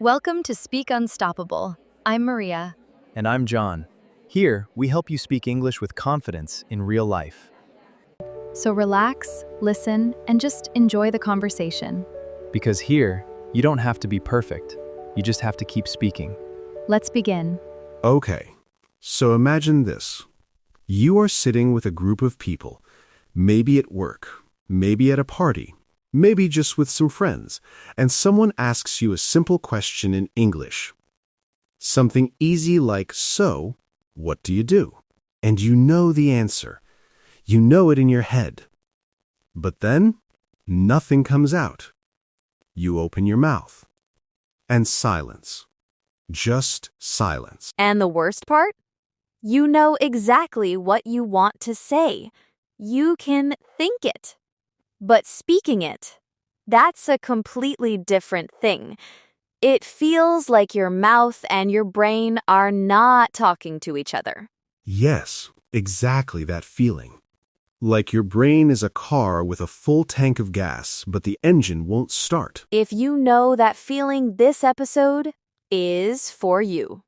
Welcome to Speak Unstoppable. I'm Maria. And I'm John. Here, we help you speak English with confidence in real life. So relax, listen, and just enjoy the conversation. Because here, you don't have to be perfect. You just have to keep speaking. Let's begin. Okay, so imagine this. You are sitting with a group of people, maybe at work, maybe at a party, maybe just with some friends, and someone asks you a simple question in English. Something easy like, "So, what do you do?" And you know the answer. You know it in your head. But then, nothing comes out. You open your mouth. And silence. Just silence. And the worst part? You know exactly what you want to say. You can think it. But speaking it, that's a completely different thing. It feels like your mouth and your brain are not talking to each other. Yes, exactly that feeling. Like your brain is a car with a full tank of gas, but the engine won't start. If you know that feeling, this episode is for you.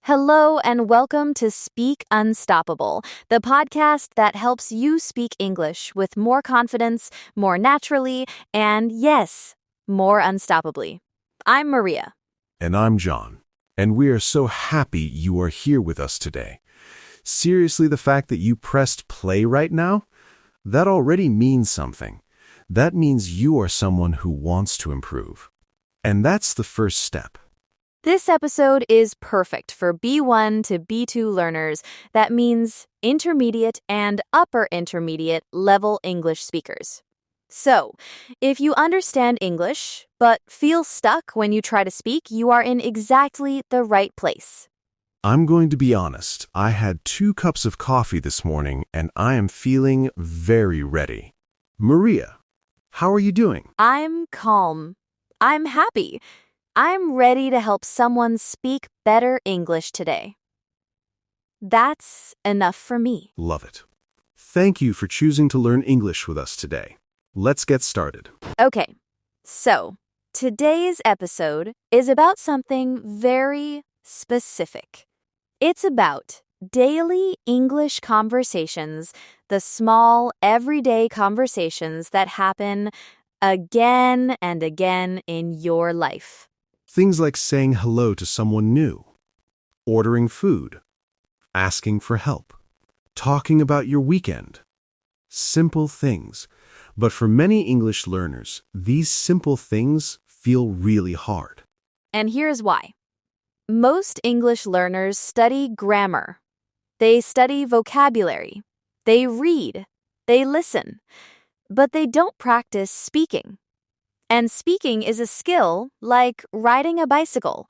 Hello and welcome to Speak Unstoppable, the podcast that helps you speak English with more confidence, more naturally, and yes, more unstoppably. I'm Maria. And I'm John. And we are so happy you are here with us today. Seriously, the fact that you pressed play right now, that already means something. That means you are someone who wants to improve. And that's the first step. This episode is perfect for B1 to B2 learners. That means intermediate and upper intermediate level English speakers. So, if you understand English, but feel stuck when you try to speak, you are in exactly the right place. I'm going to be honest. I had 2 cups of coffee this morning, and I am feeling very ready. Maria, how are you doing? I'm calm. I'm happy. I'm ready to help someone speak better English today. That's enough for me. Love it. Thank you for choosing to learn English with us today. Let's get started. Okay, so today's episode is about something very specific. It's about daily English conversations, the small, everyday conversations that happen again and again in your life. Things like saying hello to someone new, ordering food, asking for help, talking about your weekend. Simple things. But for many English learners, these simple things feel really hard. And here's why. Most English learners study grammar. They study vocabulary. They read. They listen. But they don't practice speaking. And speaking is a skill like riding a bicycle.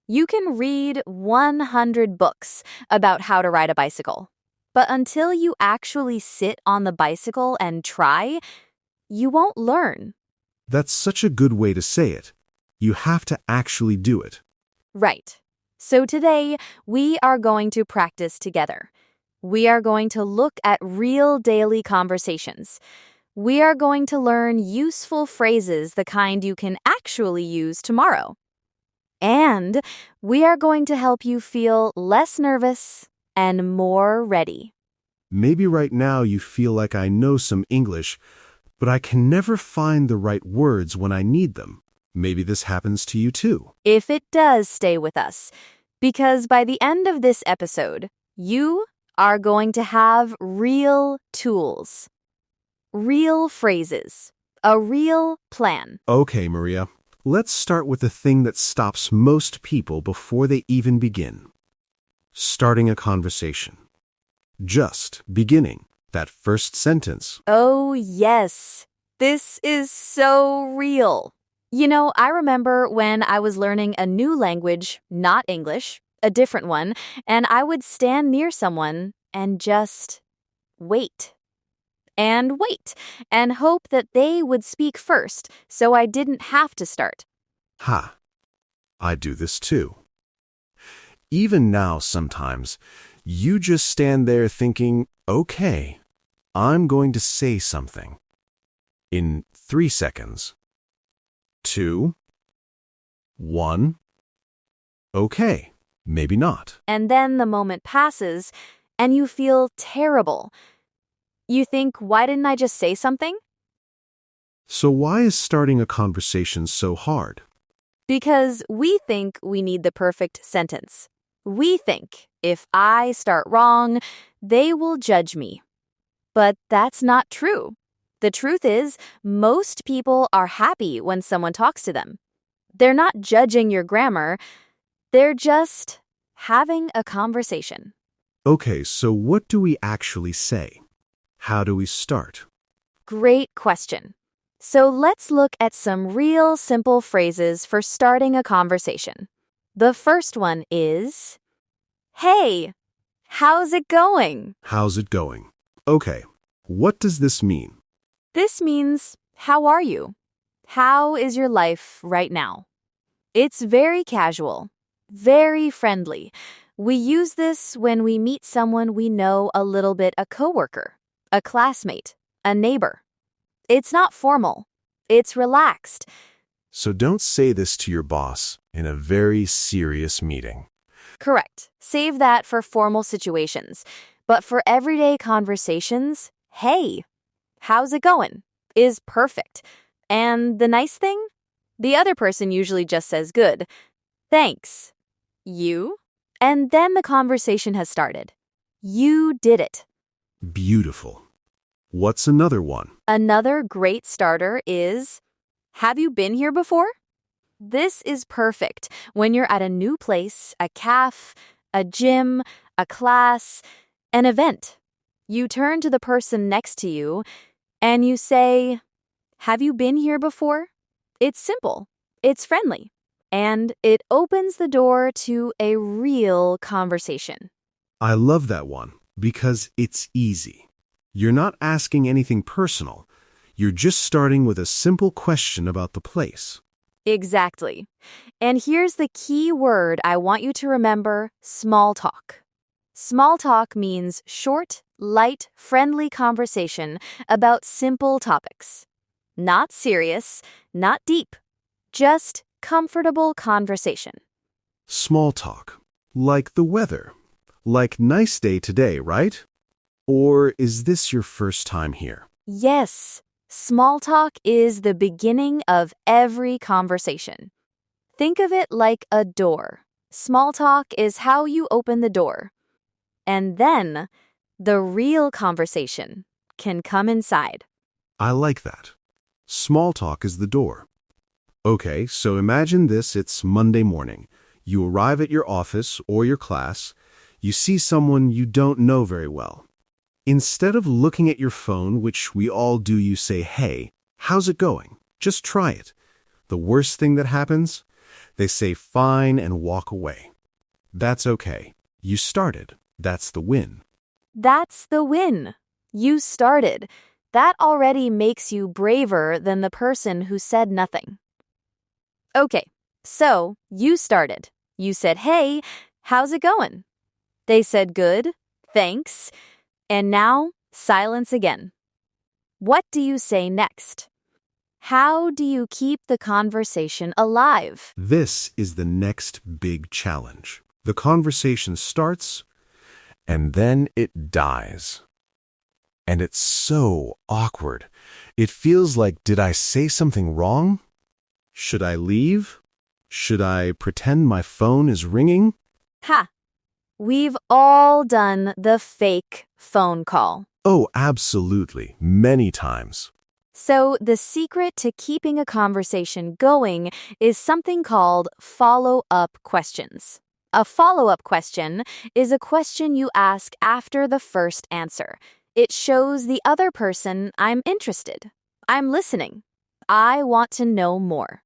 You can read 100 books about how to ride a bicycle. But until you actually sit on the bicycle and try, you won't learn. That's such a good way to say it. You have to actually do it. Right. So today, we are going to practice together. We are going to look at real daily conversations. We are going to learn useful phrases, the kind you can actually use tomorrow. And we are going to help you feel less nervous and more ready. Maybe right now you feel like I know some English, but I can never find the right words when I need them. Maybe this happens to you too. If it does, stay with us, because by the end of this episode, you are going to have real tools, real phrases, a real plan. Okay, Maria, let's start with the thing that stops most people before they even begin. Starting a conversation. Just beginning. That first sentence. Oh, yes. This is so real. You know, I remember when I was learning a new language, not English, a different one, and I would stand near someone and just wait. And wait, and hope that they would speak first so I didn't have to start. Ha! I do this too. Even now, sometimes, you just stand there thinking, okay, I'm going to say something. In 3 seconds. 2, 1, Okay, maybe not. And then the moment passes and you feel terrible. You think, why didn't I just say something? So why is starting a conversation so hard? Because we think we need the perfect sentence. We think if I start wrong, they will judge me. But that's not true. The truth is, most people are happy when someone talks to them. They're not judging your grammar, they're just having a conversation. Okay, so what do we actually say? How do we start? Great question. So let's look at some real simple phrases for starting a conversation. The first one is, "Hey, how's it going?" How's it going? Okay, what does this mean? This means, how are you? How is your life right now? It's very casual, very friendly. We use this when we meet someone we know a little bit, a coworker, a classmate, a neighbor. It's not formal. It's relaxed. So don't say this to your boss in a very serious meeting. Correct. Save that for formal situations. But for everyday conversations, hey, how's it going? Is perfect. And the nice thing? The other person usually just says good. Thanks. You? And then the conversation has started. You did it. Beautiful. What's another one? Another great starter is, have you been here before? This is perfect when you're at a new place, a cafe, a gym, a class, an event. You turn to the person next to you and you say, have you been here before? It's simple, it's friendly, and it opens the door to a real conversation. I love that one because it's easy. You're not asking anything personal. You're just starting with a simple question about the place. Exactly. And here's the key word I want you to remember, small talk. Small talk means short, light, friendly conversation about simple topics. Not serious, not deep, just comfortable conversation. Small talk. Like the weather. Like nice day today, right? Or is this your first time here? Yes, small talk is the beginning of every conversation. Think of it like a door. Small talk is how you open the door. And then the real conversation can come inside. I like that. Small talk is the door. Okay, so imagine this, it's Monday morning. You arrive at your office or your class. You see someone you don't know very well. Instead of looking at your phone, which we all do, you say, hey, how's it going? Just try it. The worst thing that happens? They say fine and walk away. That's okay. You started. That's the win. That's the win. You started. That already makes you braver than the person who said nothing. Okay, so you started. You said, hey, how's it going? They said, good, thanks. And now, silence again. What do you say next? How do you keep the conversation alive? This is the next big challenge. The conversation starts, and then it dies. And it's so awkward. It feels like, did I say something wrong? Should I leave? Should I pretend my phone is ringing? Ha! We've all done the fake phone call. Oh, absolutely. Many times. So the secret to keeping a conversation going is something called follow-up questions. A follow-up question is a question you ask after the first answer. It shows the other person I'm interested. I'm listening. I want to know more.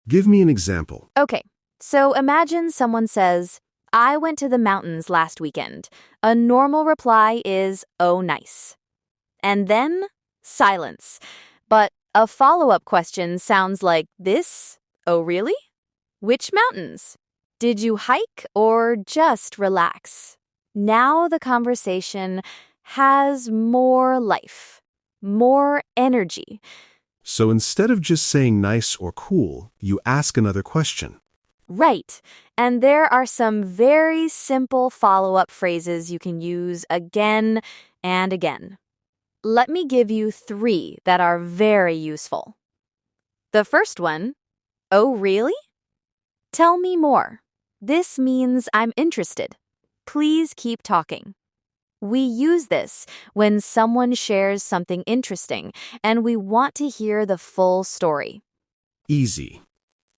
Give me an example. Okay, so imagine someone says, I went to the mountains last weekend. A normal reply is, oh, nice. And then silence. But a follow-up question sounds like this, oh, really? Which mountains? Did you hike or just relax? Now the conversation has more life, more energy. So instead of just saying nice or cool, you ask another question. Right. And there are some very simple follow-up phrases you can use again and again. Let me give you 3 that are very useful. The first one, oh, really? Tell me more. This means I'm interested. Please keep talking. We use this when someone shares something interesting and we want to hear the full story. Easy.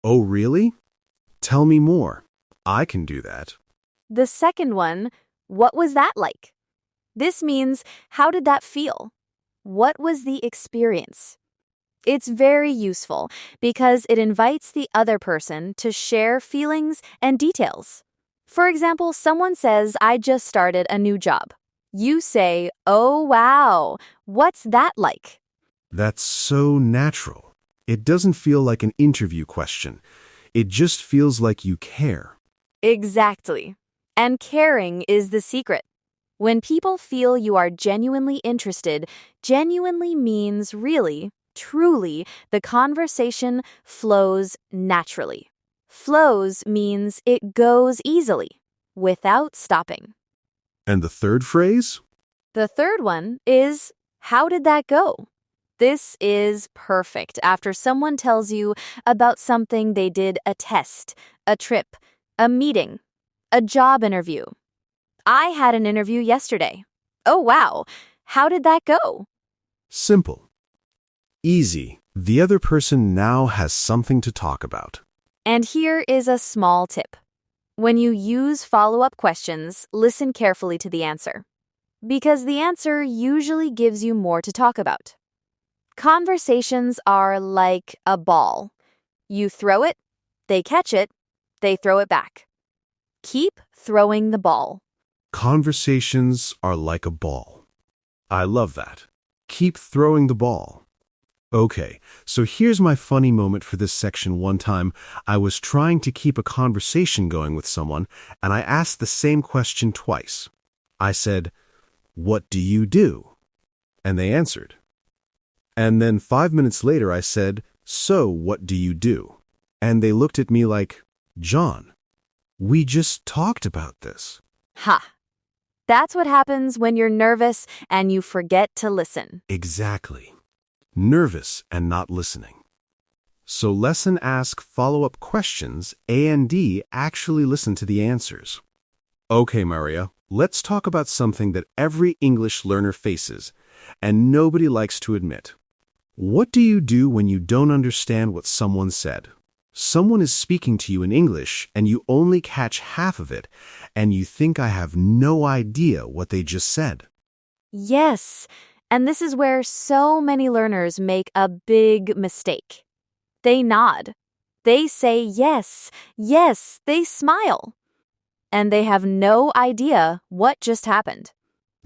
Oh, really? Tell me more. I can do that. The second one, what was that like? This means, how did that feel? What was the experience? It's very useful because it invites the other person to share feelings and details. For example, someone says, I just started a new job. You say, oh, wow, what's that like? That's so natural. It doesn't feel like an interview question. It just feels like you care. Exactly. And caring is the secret. When people feel you are genuinely interested, genuinely means really, truly, the conversation flows naturally. Flows means it goes easily, without stopping. And the third phrase? The third one is, how did that go? This is perfect after someone tells you about something they did a test, a trip, a meeting, a job interview. I had an interview yesterday. Oh, wow. How did that go? Simple. Easy. The other person now has something to talk about. And here is a small tip. When you use follow-up questions, listen carefully to the answer, because the answer usually gives you more to talk about. Conversations are like a ball. You throw it, they catch it, they throw it back. Keep throwing the ball. Conversations are like a ball. I love that. Keep throwing the ball. Okay, so here's my funny moment for this section. One time, I was trying to keep a conversation going with someone, and I asked the same question twice. I said, "What do you do?" And they answered. And then 5 minutes later, I said, "So, what do you do?" And they looked at me like, "John, we just talked about this." Ha! That's what happens when you're nervous and you forget to listen. Exactly. Nervous and not listening. So lesson ask follow-up questions. A and D actually listen to the answers. Okay, Maria, let's talk about something that every English learner faces, and nobody likes to admit. What do you do when you don't understand what someone said? Someone is speaking to you in English, and you only catch half of it, and you think I have no idea what they just said. Yes, and this is where so many learners make a big mistake. They nod. They say yes, yes, they smile. And they have no idea what just happened.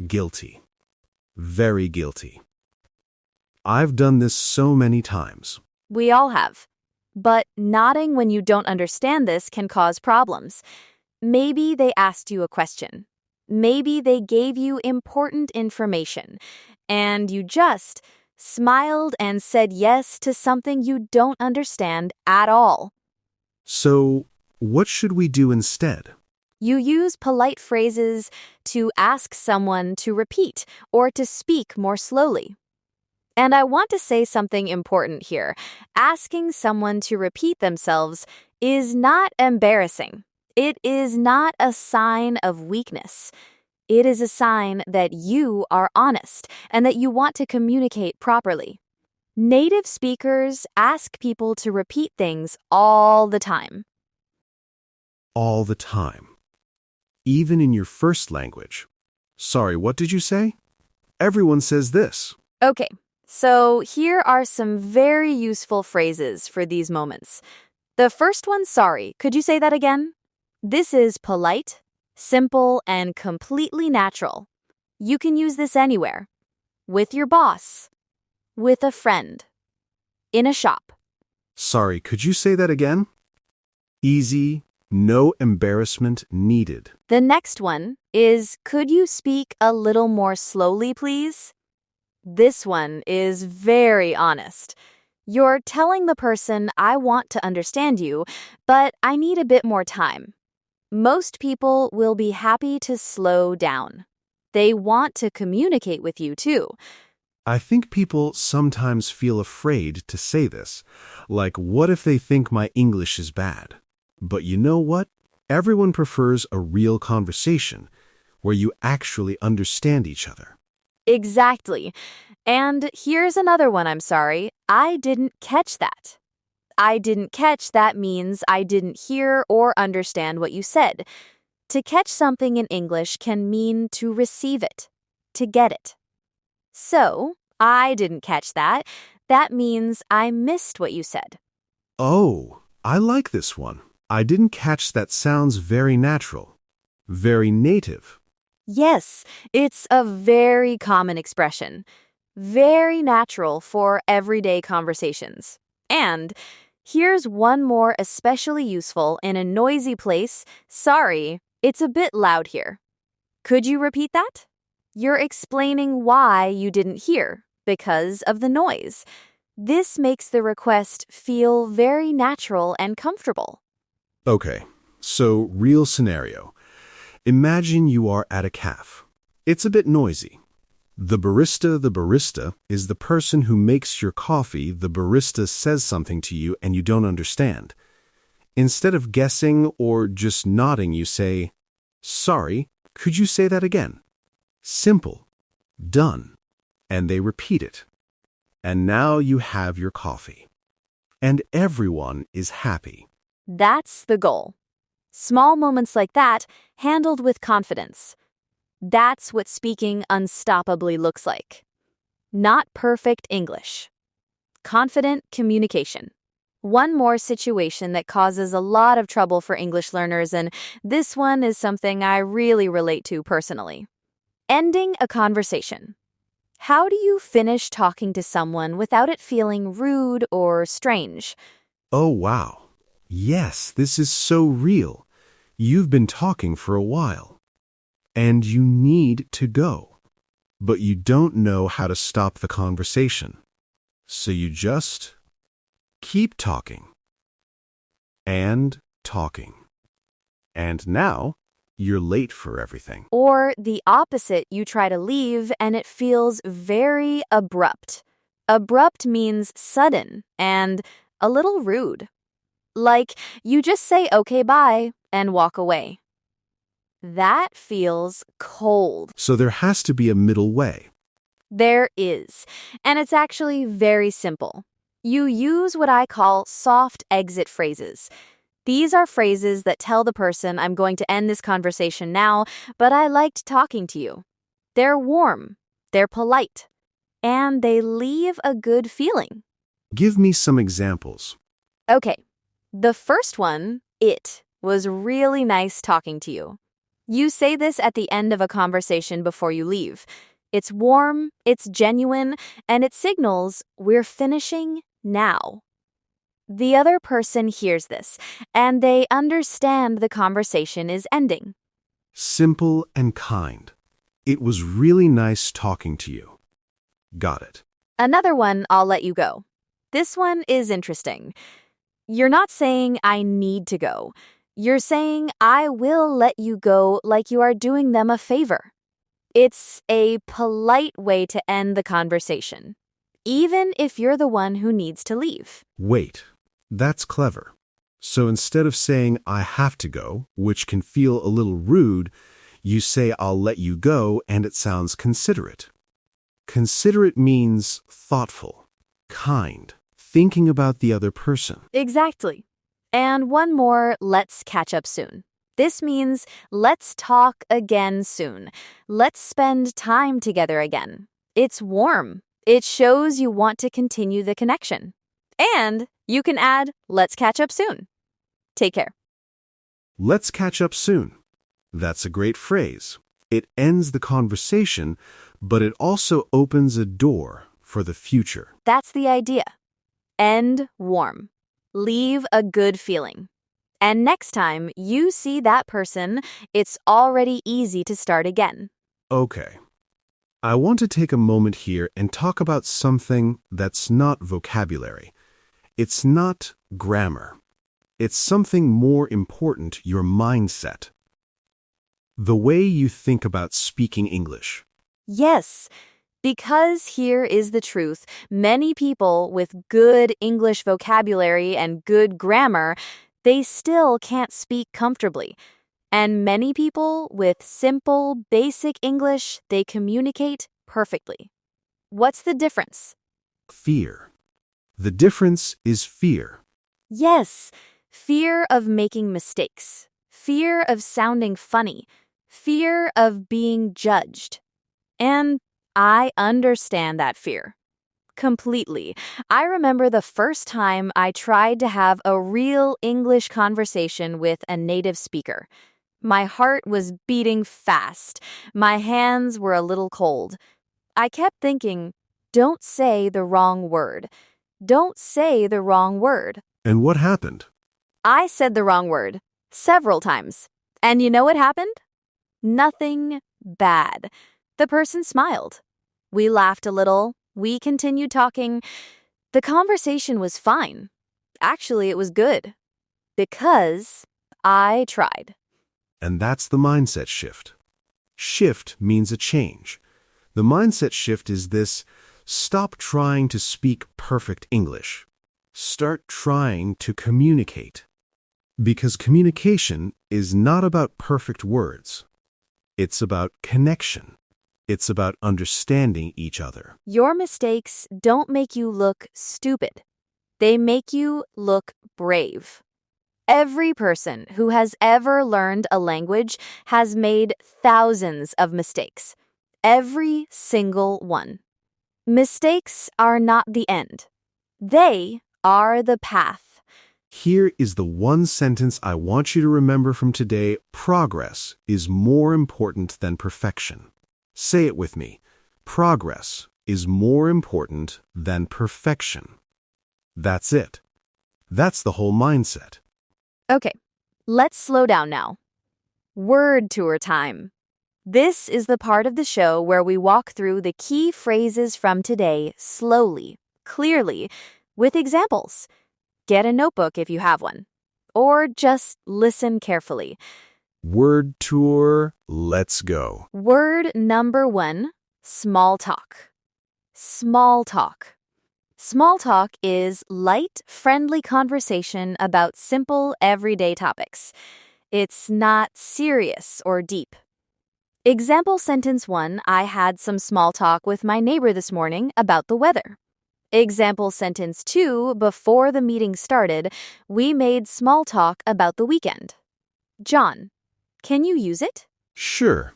Guilty. Very guilty. I've done this so many times. We all have. But nodding when you don't understand this can cause problems. Maybe they asked you a question. Maybe they gave you important information, and you just smiled and said yes to something you don't understand at all. So, what should we do instead? You use polite phrases to ask someone to repeat or to speak more slowly. And I want to say something important here. Asking someone to repeat themselves is not embarrassing. It is not a sign of weakness. It is a sign that you are honest and that you want to communicate properly. Native speakers ask people to repeat things all the time. All the time. Even in your first language. Sorry, what did you say? Everyone says this. Okay, so here are some very useful phrases for these moments. The first one, sorry, could you say that again? This is polite, simple, and completely natural. You can use this anywhere. With your boss. With a friend. In a shop. Sorry, could you say that again? Easy, no embarrassment needed. The next one is, could you speak a little more slowly, please? This one is very honest. You're telling the person, I want to understand you, but I need a bit more time. Most people will be happy to slow down. They want to communicate with you too. I think people sometimes feel afraid to say this. Like, what if they think my English is bad? But you know what? Everyone prefers a real conversation where you actually understand each other. Exactly. And here's another one, I'm sorry. I didn't catch that. I didn't catch that means I didn't hear or understand what you said. To catch something in English can mean to receive it, to get it. So, I didn't catch that. That means I missed what you said. Oh, I like this one. I didn't catch that sounds very natural, very native. Yes, it's a very common expression. Very natural for everyday conversations. And here's one more especially useful in a noisy place. Sorry, it's a bit loud here. Could you repeat that? You're explaining why you didn't hear, because of the noise. This makes the request feel very natural and comfortable. Okay, so real scenario. Imagine you are at a cafe. It's a bit noisy. The barista is the person who makes your coffee. The barista says something to you and you don't understand. Instead of guessing or just nodding, you say, "Sorry, could you say that again?" Simple. Done. And they repeat it. And now you have your coffee. And everyone is happy. That's the goal. Small moments like that, handled with confidence. That's what speaking unstoppably looks like. Not perfect English. Confident communication. One more situation that causes a lot of trouble for English learners, and this one is something I really relate to personally. Ending a conversation. How do you finish talking to someone without it feeling rude or strange? Oh, wow. Yes, this is so real. You've been talking for a while. And you need to go. But you don't know how to stop the conversation. So you just keep talking. And talking. And now you're late for everything. Or the opposite, you try to leave and it feels very abrupt. Abrupt means sudden and a little rude. Like you just say, okay, bye, and walk away. That feels cold. So there has to be a middle way. There is, and it's actually very simple. You use what I call soft exit phrases. These are phrases that tell the person I'm going to end this conversation now, but I liked talking to you. They're warm, they're polite, and they leave a good feeling. Give me some examples. Okay, the first one, it was really nice talking to you. You say this at the end of a conversation before you leave. It's warm, it's genuine, and it signals we're finishing now. The other person hears this, and they understand the conversation is ending. Simple and kind. It was really nice talking to you. Got it. Another one, I'll let you go. This one is interesting. You're not saying I need to go. You're saying I will let you go like you are doing them a favor. It's a polite way to end the conversation, even if you're the one who needs to leave. Wait, that's clever. So instead of saying I have to go, which can feel a little rude, you say I'll let you go and it sounds considerate. Considerate means thoughtful, kind, thinking about the other person. Exactly. And one more, let's catch up soon. This means let's talk again soon. Let's spend time together again. It's warm. It shows you want to continue the connection. And you can add, let's catch up soon. Take care. Let's catch up soon. That's a great phrase. It ends the conversation, but it also opens a door for the future. That's the idea. End warm. Leave a good feeling. And next time you see that person, it's already easy to start again. Okay. I want to take a moment here and talk about something that's not vocabulary, It's not grammar. It's something more important, your mindset. The way you think about speaking English. Yes, because here is the truth. Many people with good English vocabulary and good grammar, they still can't speak comfortably. And many people with simple, basic English, they communicate perfectly. What's the difference? Fear. The difference is fear. Yes, fear of making mistakes, fear of sounding funny, fear of being judged. And I understand that fear. Completely. I remember the first time I tried to have a real English conversation with a native speaker. My heart was beating fast. My hands were a little cold. I kept thinking, don't say the wrong word. Don't say the wrong word. And what happened? I said the wrong word several times. And you know what happened? Nothing bad. The person smiled. We laughed a little. We continued talking. The conversation was fine. Actually, it was good. Because I tried. And that's the mindset shift. Shift means a change. The mindset shift is this: stop trying to speak perfect English. Start trying to communicate. Because communication is not about perfect words. It's about connection. It's about understanding each other. Your mistakes don't make you look stupid. They make you look brave. Every person who has ever learned a language has made thousands of mistakes. Every single one. Mistakes are not the end. They are the path. Here is the one sentence I want you to remember from today: progress is more important than perfection. Say it with me. Progress is more important than perfection. That's it. That's the whole mindset. Okay, let's slow down now. Word tour time. This is the part of the show where we walk through the key phrases from today slowly, clearly, with examples. Get a notebook if you have one. Or just listen carefully. Word tour, let's go. Word number 1, small talk. Small talk. Small talk is light, friendly conversation about simple, everyday topics. It's not serious or deep. Example sentence 1, I had some small talk with my neighbor this morning about the weather. Example sentence 2, before the meeting started, we made small talk about the weekend. John, can you use it? Sure.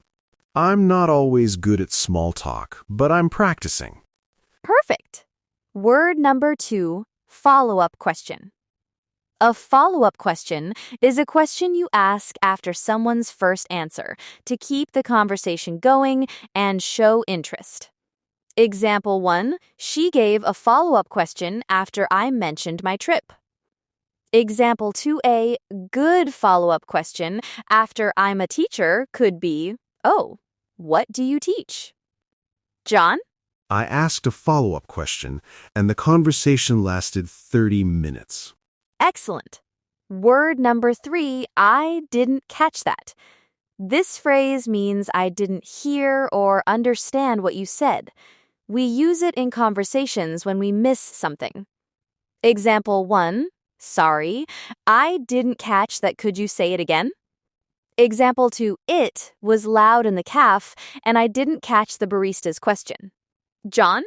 I'm not always good at small talk, but I'm practicing. Perfect. Word number 2, follow-up question. A follow-up question is a question you ask after someone's first answer to keep the conversation going and show interest. Example 1, she gave a follow-up question after I mentioned my trip. Example 2A, good follow-up question after I'm a teacher could be, oh, what do you teach? John? I asked a follow-up question, and the conversation lasted 30 minutes. Excellent. Word number 3, I didn't catch that. This phrase means I didn't hear or understand what you said. We use it in conversations when we miss something. Example 1, sorry, I didn't catch that. Could you say it again? Example 2, it was loud in the cafe and I didn't catch the barista's question. John?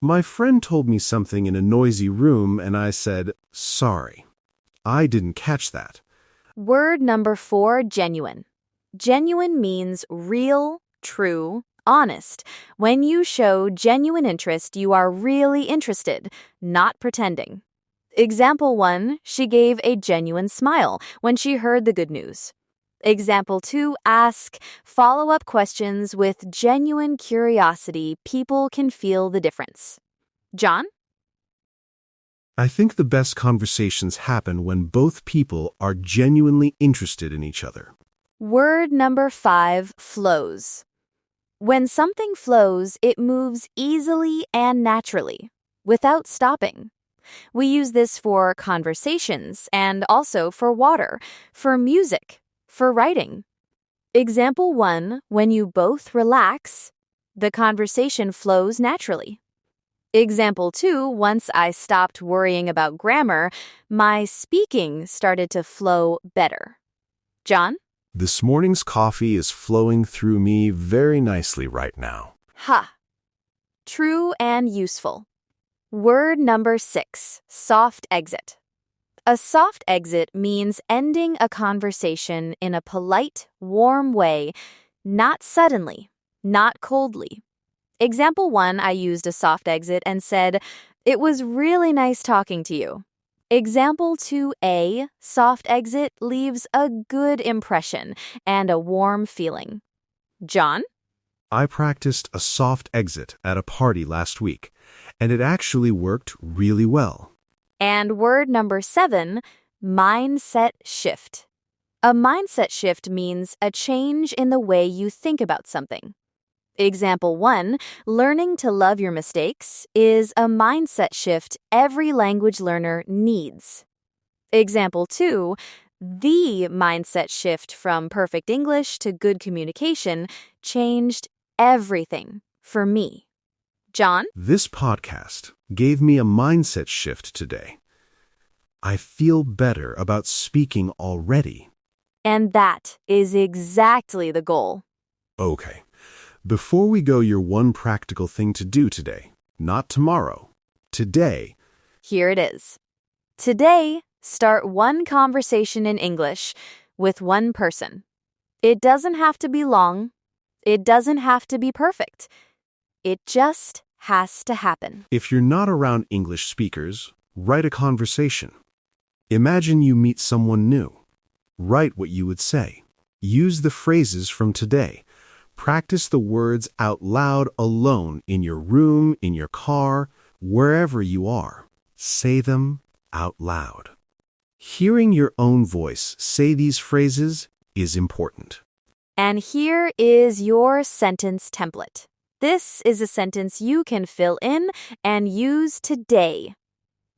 My friend told me something in a noisy room, and I said, sorry. I didn't catch that. Word number 4, genuine. Genuine means real, true, honest. When you show genuine interest, you are really interested, not pretending. Example 1, she gave a genuine smile when she heard the good news. Example 2, ask follow-up questions with genuine curiosity. People can feel the difference. John? I think the best conversations happen when both people are genuinely interested in each other. Word number 5, flows. When something flows, it moves easily and naturally, without stopping. We use this for conversations and also for water, for music, for writing. Example 1, when you both relax, the conversation flows naturally. Example 2, once I stopped worrying about grammar, my speaking started to flow better. John? This morning's coffee is flowing through me very nicely right now. Ha. True and useful. Word number 6, soft exit. A soft exit means ending a conversation in a polite, warm way, not suddenly, not coldly. Example 1, I used a soft exit and said, "It was really nice talking to you." Example 2A, soft exit leaves a good impression and a warm feeling. John? I practiced a soft exit at a party last week, and it actually worked really well. And word number 7, mindset shift. A mindset shift means a change in the way you think about something. Example 1, learning to love your mistakes is a mindset shift every language learner needs. Example 2, the mindset shift from perfect English to good communication changed everything for me. John? This podcast gave me a mindset shift today. I feel better about speaking already. And that is exactly the goal. Okay. Before we go, your one practical thing to do today, not tomorrow, today. Here it is. Today, start one conversation in English with one person. It doesn't have to be long. It doesn't have to be perfect. It just has to happen. If you're not around English speakers, write a conversation. Imagine you meet someone new. Write what you would say. Use the phrases from today. Practice the words out loud alone in your room, in your car, wherever you are. Say them out loud. Hearing your own voice say these phrases is important. And here is your sentence template. This is a sentence you can fill in and use today.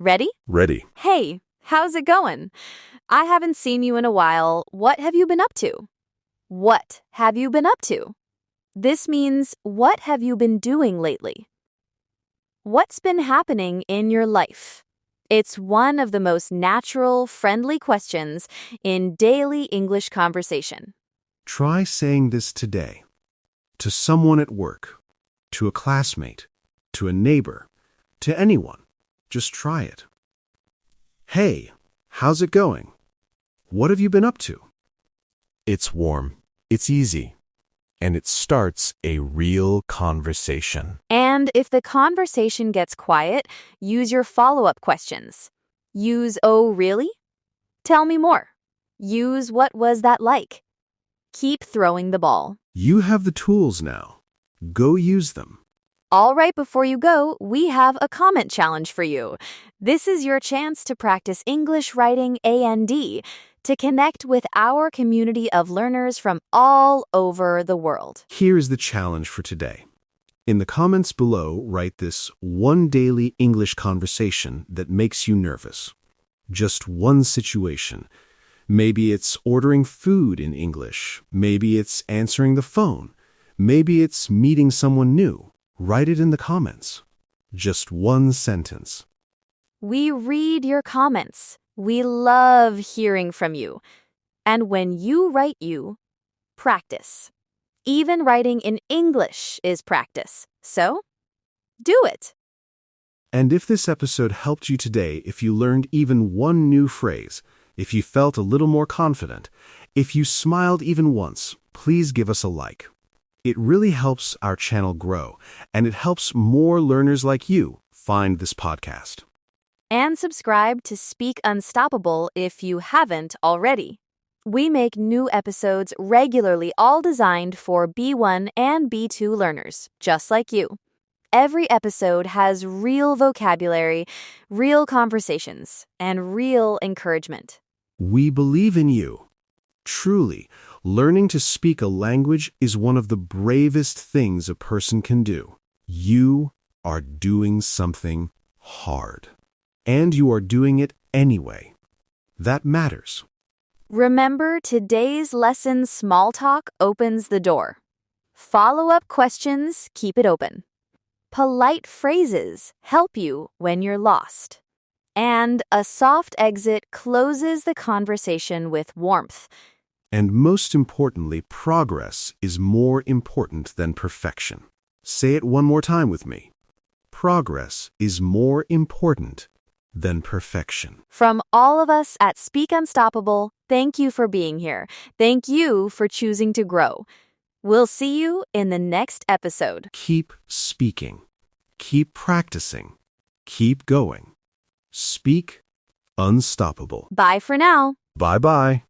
Ready? Ready. Hey, how's it going? I haven't seen you in a while. What have you been up to? What have you been up to? This means, what have you been doing lately? What's been happening in your life? It's one of the most natural, friendly questions in daily English conversation. Try saying this today. To someone at work, to a classmate, to a neighbor, to anyone. Just try it. Hey, how's it going? What have you been up to? It's warm. It's easy. And it starts a real conversation. And if the conversation gets quiet, use your follow-up questions. Use, "Oh, really?" Tell me more. Use, "What was that like?" Keep throwing the ball. You have the tools now. Go use them. All right, before you go, we have a comment challenge for you. This is your chance to practice English writing and to connect with our community of learners from all over the world. Here's the challenge for today. In the comments below, write this one daily English conversation that makes you nervous. Just one situation. Maybe it's ordering food in English. Maybe it's answering the phone. Maybe it's meeting someone new. Write it in the comments. Just one sentence. We read your comments. We love hearing from you. And when you write, you practice. Even writing in English is practice. So, do it. And if this episode helped you today, if you learned even one new phrase, if you felt a little more confident, if you smiled even once, please give us a like. It really helps our channel grow, and it helps more learners like you find this podcast. And subscribe to Speak Unstoppable if you haven't already. We make new episodes regularly, all designed for B1 and B2 learners, just like you. Every episode has real vocabulary, real conversations, and real encouragement. We believe in you. Truly, learning to speak a language is one of the bravest things a person can do. You are doing something hard. And you are doing it anyway. That matters. Remember, today's lesson small talk opens the door. Follow-up questions keep it open. Polite phrases help you when you're lost. And a soft exit closes the conversation with warmth. And most importantly, progress is more important than perfection. Say it one more time with me. Progress is more important than perfection. From all of us at Speak Unstoppable, thank you for being here. Thank you for choosing to grow. We'll see you in the next episode. Keep speaking. Keep practicing. Keep going. Speak unstoppable. Bye for now. Bye-bye.